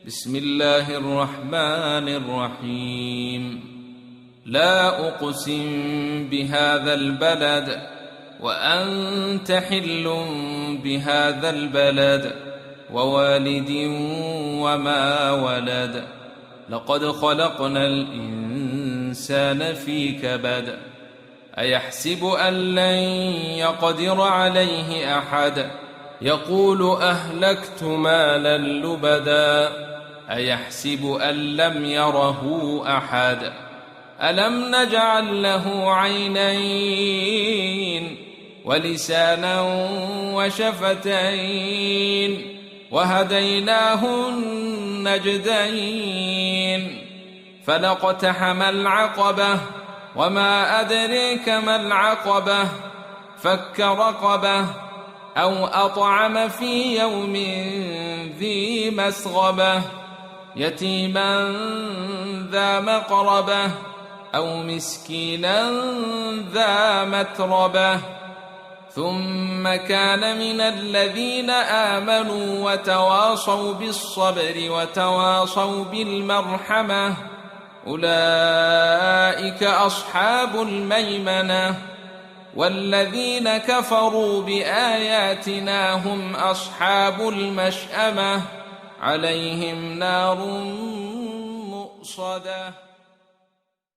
بسم الله الرحمن الرحيم. لا أقسم بهذا البلد وأنت حل بهذا البلد ووالد وما ولد. لقد خلقنا الإنسان في كبد. أيحسب أن لن يقدر عليه أحد يقول أهلكت مالا لبدا. أيحسب أن لم يره أحد ألم نجعل له عينين ولسانا وشفتين وهديناه النجدين. فلاقتحم العقبة وما أدريك ما العقبة. فك رقبة أو أطعم في يوم ذي مسغبة يتيما ذا مقربة أو مسكينا ذا متربة. ثم كان من الذين آمنوا وتواصوا بالصبر وتواصوا بالمرحمة أولئك أصحاب الميمنة. والذين كفروا بآياتنا هم أصحاب المشأمة عليهم نار مؤصدة.